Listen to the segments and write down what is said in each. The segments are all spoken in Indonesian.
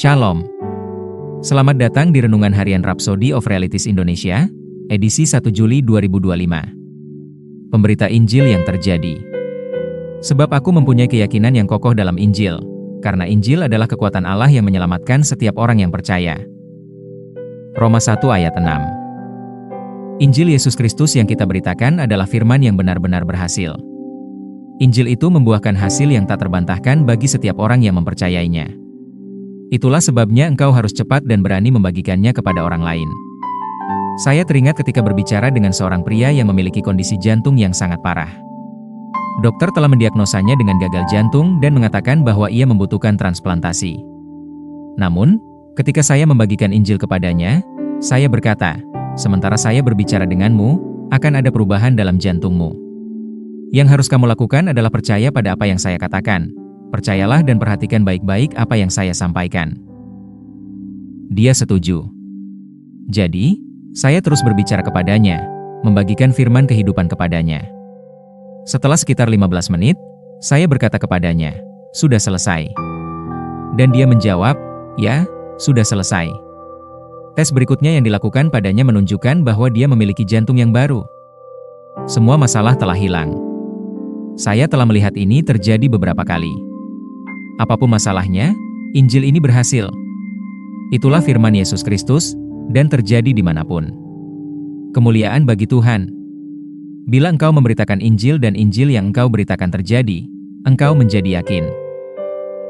Shalom. Selamat datang di Renungan Harian Rhapsody of Realities Indonesia, edisi 1 Juli 2025. Pemberita Injil yang terjadi. Sebab aku mempunyai keyakinan yang kokoh dalam Injil, karena Injil adalah kekuatan Allah yang menyelamatkan setiap orang yang percaya. Roma 1 ayat 6. Injil Yesus Kristus yang kita beritakan adalah firman yang benar-benar berhasil. Injil itu membuahkan hasil yang tak terbantahkan bagi setiap orang yang mempercayainya. Itulah sebabnya engkau harus cepat dan berani membagikannya kepada orang lain. Saya teringat ketika berbicara dengan seorang pria yang memiliki kondisi jantung yang sangat parah. Dokter telah mendiagnosanya dengan gagal jantung dan mengatakan bahwa ia membutuhkan transplantasi. Namun, ketika saya membagikan Injil kepadanya, saya berkata, "Sementara saya berbicara denganmu, akan ada perubahan dalam jantungmu. Yang harus kamu lakukan adalah percaya pada apa yang saya katakan. Percayalah dan perhatikan baik-baik apa yang saya sampaikan." Dia setuju. Jadi, saya terus berbicara kepadanya, membagikan firman kehidupan kepadanya. Setelah sekitar 15 menit, saya berkata kepadanya, "Sudah selesai." Dan dia menjawab, "Ya, sudah selesai." Tes berikutnya yang dilakukan padanya menunjukkan bahwa dia memiliki jantung yang baru. Semua masalah telah hilang. Saya telah melihat ini terjadi beberapa kali. Apapun masalahnya, Injil ini berhasil. Itulah firman Yesus Kristus, dan terjadi dimanapun. Kemuliaan bagi Tuhan. Bila engkau memberitakan Injil dan Injil yang engkau beritakan terjadi, engkau menjadi yakin.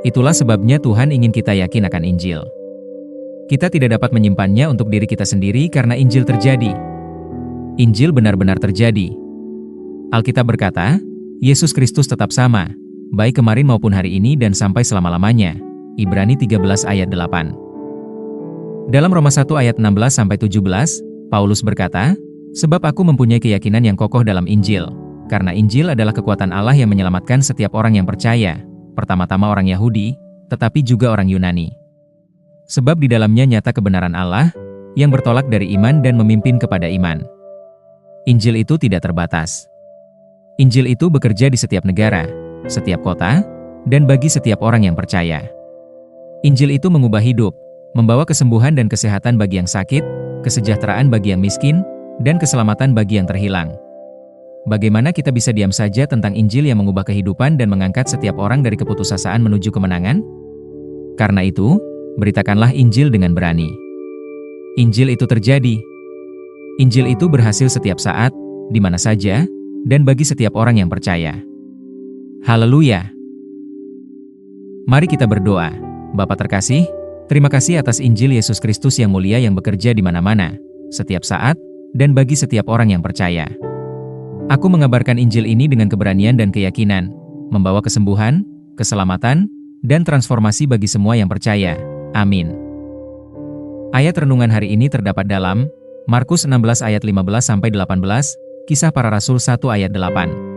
Itulah sebabnya Tuhan ingin kita yakin akan Injil. Kita tidak dapat menyimpannya untuk diri kita sendiri karena Injil terjadi. Injil benar-benar terjadi. Alkitab berkata, Yesus Kristus tetap sama, baik kemarin maupun hari ini dan sampai selama-lamanya. Ibrani 13 ayat 8. Dalam Roma 1 ayat 16-17, Paulus berkata, "Sebab aku mempunyai keyakinan yang kokoh dalam Injil, karena Injil adalah kekuatan Allah yang menyelamatkan setiap orang yang percaya, pertama-tama orang Yahudi, tetapi juga orang Yunani. Sebab di dalamnya nyata kebenaran Allah, yang bertolak dari iman dan memimpin kepada iman." Injil itu tidak terbatas. Injil itu bekerja di setiap negara, setiap kota, dan bagi setiap orang yang percaya. Injil itu mengubah hidup, membawa kesembuhan dan kesehatan bagi yang sakit, kesejahteraan bagi yang miskin, dan keselamatan bagi yang terhilang. Bagaimana kita bisa diam saja tentang Injil yang mengubah kehidupan dan mengangkat setiap orang dari keputusasaan menuju kemenangan? Karena itu, beritakanlah Injil dengan berani. Injil itu terjadi. Injil itu berhasil setiap saat, di mana saja, dan bagi setiap orang yang percaya. Haleluya! Mari kita berdoa. Bapa terkasih, terima kasih atas Injil Yesus Kristus yang mulia yang bekerja di mana-mana, setiap saat, dan bagi setiap orang yang percaya. Aku mengabarkan Injil ini dengan keberanian dan keyakinan, membawa kesembuhan, keselamatan, dan transformasi bagi semua yang percaya. Amin. Ayat renungan hari ini terdapat dalam Markus 16 ayat 15-18, Kisah Para Rasul 1 ayat 8.